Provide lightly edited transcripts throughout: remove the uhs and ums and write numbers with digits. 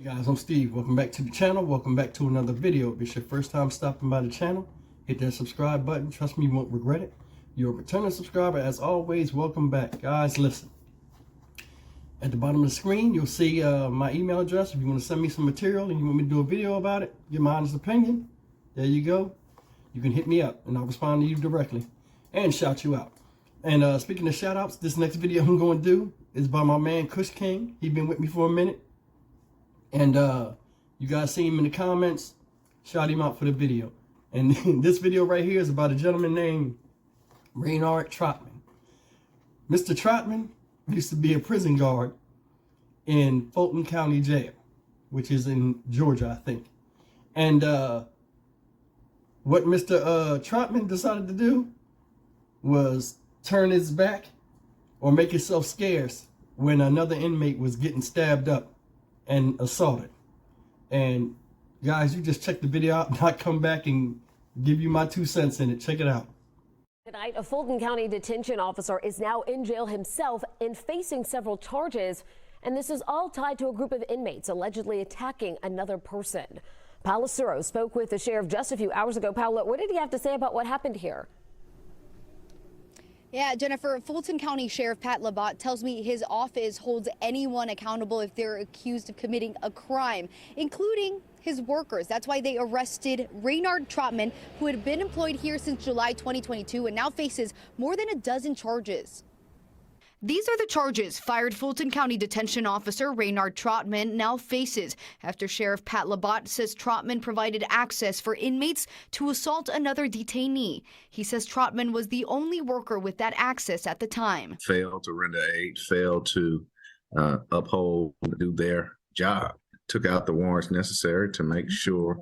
Hey guys, I'm Steve. Welcome back to the channel. Welcome back to another video. If it's your first time stopping by the channel, hit that subscribe button. Trust me, you won't regret it. You're a returning subscriber. As always, welcome back. Guys, listen. At the bottom of the screen, you'll see my email address. If you want to send me some material and you want me to do a video about it, give my honest opinion, there you go. You can hit me up and I'll respond to you directly and shout you out. And speaking of shout outs, this next video I'm going to do is by my man Kush King. He's been with me for a minute. And you guys see him in the comments, shout him out for the video. And this video right here is about a gentleman named Raynard Trotman. Mr. Trotman used to be a prison guard in Fulton County Jail, which is in Georgia, I think. And what Mr. Trotman decided to do was turn his back or make himself scarce when another inmate was getting stabbed up and assaulted. And guys, you just check the video out and I come back and give you my 2 cents in it. Check it out. Tonight, a Fulton County detention officer is now in jail himself and facing several charges. And this is all tied to a group of inmates allegedly attacking another person. Paolo Suro spoke with the sheriff just a few hours ago. Paolo, what did he have to say about what happened here? Yeah, Jennifer, Fulton County Sheriff Pat Labat tells me his office holds anyone accountable if they're accused of committing a crime, including his workers. That's why they arrested Raynard Trotman, who had been employed here since July 2022 and now faces more than a dozen charges. These are the charges fired Fulton County Detention Officer Raynard Trotman now faces after Sheriff Pat Labat says Trotman provided access for inmates to assault another detainee. He says Trotman was the only worker with that access at the time. Failed to render aid, failed to uphold, do their job. Took out the warrants necessary to make sure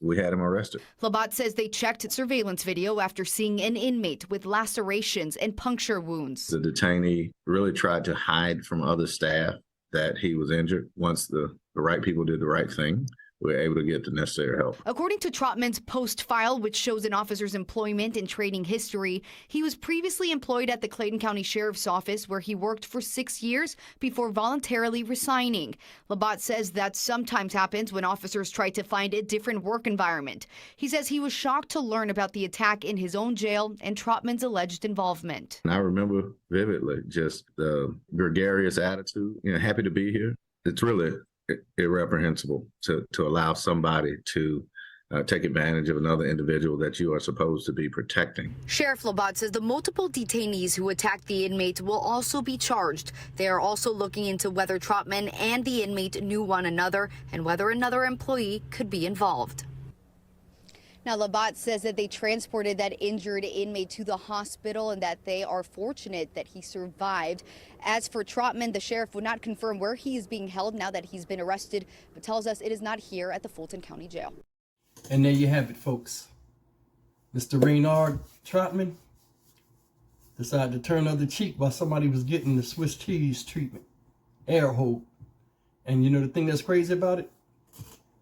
we had him arrested. Labat says they checked surveillance video after seeing an inmate with lacerations and puncture wounds. The detainee really tried to hide from other staff that he was injured. Once the right people did the right thing, we were able to get the necessary help. According to Trotman's post file, which shows an officer's employment and training history, he was previously employed at the Clayton County Sheriff's Office, where he worked for 6 years before voluntarily resigning. Labat says that sometimes happens when officers try to find a different work environment. He says he was shocked to learn about the attack in his own jail and Trotman's alleged involvement. And I remember vividly just the gregarious attitude, happy to be here. It's really irreprehensible to allow somebody to take advantage of another individual that you are supposed to be protecting. Sheriff Labat says the multiple detainees who attacked the inmate will also be charged. They are also looking into whether Trotman and the inmate knew one another and whether another employee could be involved. Now, Labat says that they transported that injured inmate to the hospital and that they are fortunate that he survived. As for Trotman, the sheriff would not confirm where he is being held now that he's been arrested, but tells us it is not here at the Fulton County Jail. And there you have it, folks. Mr. Raynard Trotman decided to turn the other cheek while somebody was getting the Swiss cheese treatment, air hole. And you know the thing that's crazy about it?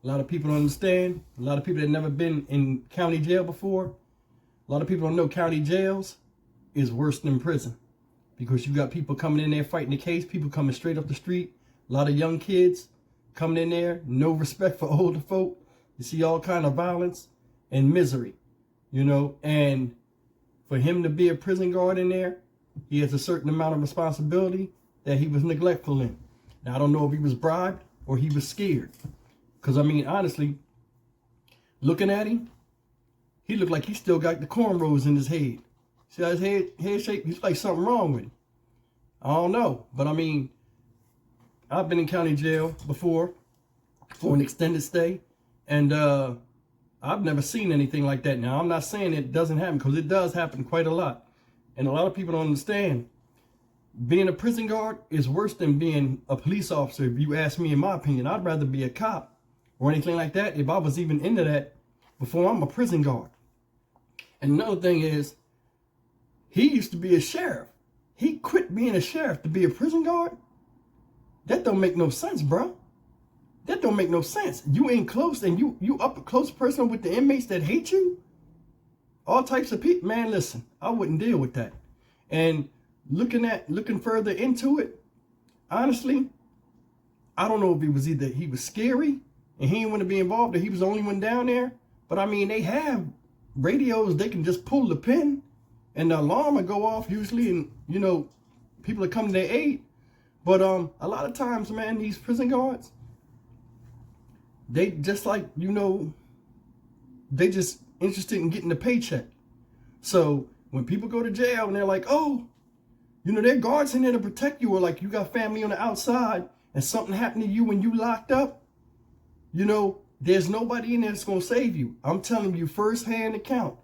A lot of people don't understand. A lot of people that never been in county jail before. A lot of people don't know county jails is worse than prison. Because you got people coming in there fighting the case. People coming straight up the street. A lot of young kids coming in there. No respect for older folk. You see all kind of violence and misery. And for him to be a prison guard in there, he has a certain amount of responsibility that he was neglectful in. Now, I don't know if he was bribed or he was scared. Because, honestly, looking at him, he looked like he still got the cornrows in his head. See how his head shape? He's like something wrong with him. I don't know. But, I've been in county jail before for an extended stay. And I've never seen anything like that. Now, I'm not saying it doesn't happen, because it does happen quite a lot. And a lot of people don't understand. Being a prison guard is worse than being a police officer, if you ask me, in my opinion. I'd rather be a cop or anything like that if I was even into that before I'm a prison guard. And another thing is, he used to be a sheriff. He quit being a sheriff to be a prison guard? That don't make no sense, bro. That don't make no sense. You ain't close, and you up a close person with the inmates that hate you? All types of people. Man, listen, I wouldn't deal with that. And looking further into it, honestly, I don't know if it was either he was scary and he didn't want to be involved or he was the only one down there. But I mean, they have radios, they can just pull the pin and the alarm will go off usually, and you know, people are coming to their aid. But a lot of times, man, these prison guards, they just like, you know, they just interested in getting the paycheck. So when people go to jail and they're like, oh, you know, there are guards in there to protect you, or like you got family on the outside and something happened to you when you locked up, you know, there's nobody in there that's going to save you. I'm telling you firsthand account.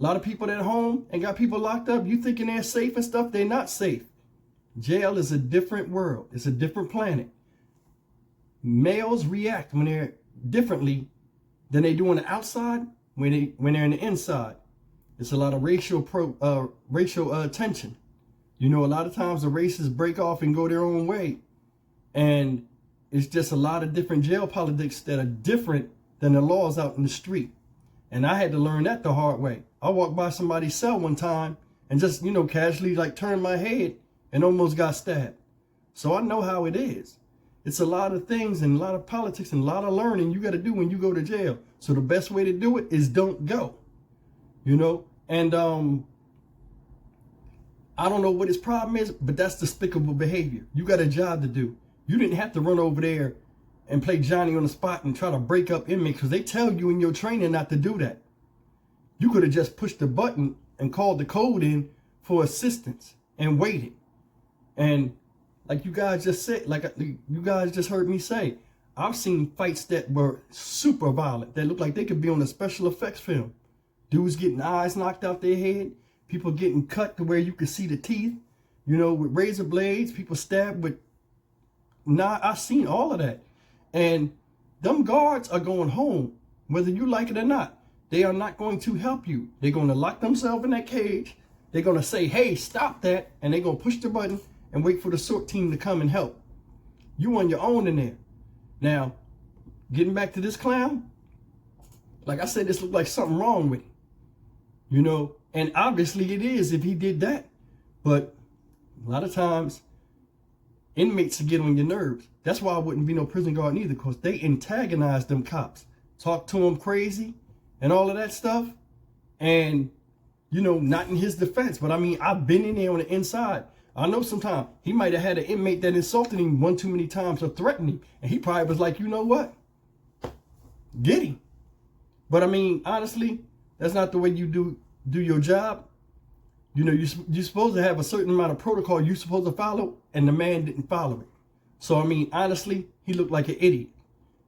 A lot of people at home and got people locked up. You thinking they're safe and stuff. They're not safe. Jail is a different world. It's a different planet. Males react when they're differently than they do on the outside when they're in the inside. It's a lot of racial tension. You know, a lot of times the races break off and go their own way. And it's just a lot of different jail politics that are different than the laws out in the street. And I had to learn that the hard way. I walked by somebody's cell one time and just, you know, casually like turned my head and almost got stabbed. So I know how it is. It's a lot of things and a lot of politics and a lot of learning you got to do when you go to jail. So the best way to do it is don't go, you know. And I don't know what his problem is, but that's despicable behavior. You got a job to do. You didn't have to run over there and play Johnny on the spot and try to break up inmates, because they tell you in your training not to do that. You could have just pushed the button and called the code in for assistance and waited. And like you guys just said, like you guys just heard me say, I've seen fights that were super violent, that looked like they could be on a special effects film. Dudes getting eyes knocked out their head, people getting cut to where you could see the teeth, you know, with razor blades, people stabbed with. Nah, I've seen all of that. And them guards are going home, whether you like it or not. They are not going to help you. They're going to lock themselves in that cage. They're going to say, hey, stop that. And they're going to push the button and wait for the SWAT team to come and help. You on your own in there. Now, getting back to this clown, like I said, this looked like something wrong with him. You know, and obviously it is if he did that. But a lot of times, inmates get on your nerves. That's why I wouldn't be no prison guard either, because they antagonize them cops. Talk to them crazy and all of that stuff. And, you know, not in his defense, but I mean, I've been in there on the inside. I know sometimes he might have had an inmate that insulted him one too many times or threatened him. And he probably was like, you know what? Get him. But I mean, honestly, that's not the way you do your job. You know, you're supposed to have a certain amount of protocol you're supposed to follow, and the man didn't follow it. So, I mean, honestly, he looked like an idiot.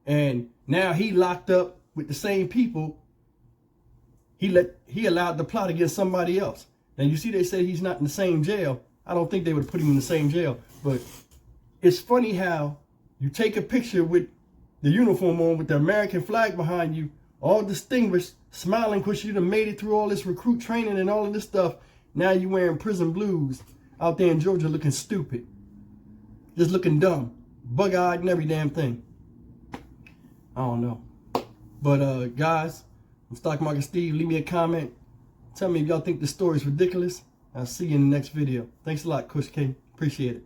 And now he locked up with the same people. He allowed the plot against somebody else. Now, you see, they say he's not in the same jail. I don't think they would have put him in the same jail. But it's funny how you take a picture with the uniform on with the American flag behind you, all distinguished, smiling because you done made it through all this recruit training and all of this stuff. Now you wearing prison blues out there in Georgia looking stupid. Just looking dumb. Bug-eyed and every damn thing. I don't know. But guys, I'm Stock Market Steve. Leave me a comment. Tell me if y'all think this story is ridiculous. I'll see you in the next video. Thanks a lot, Kush King. Appreciate it.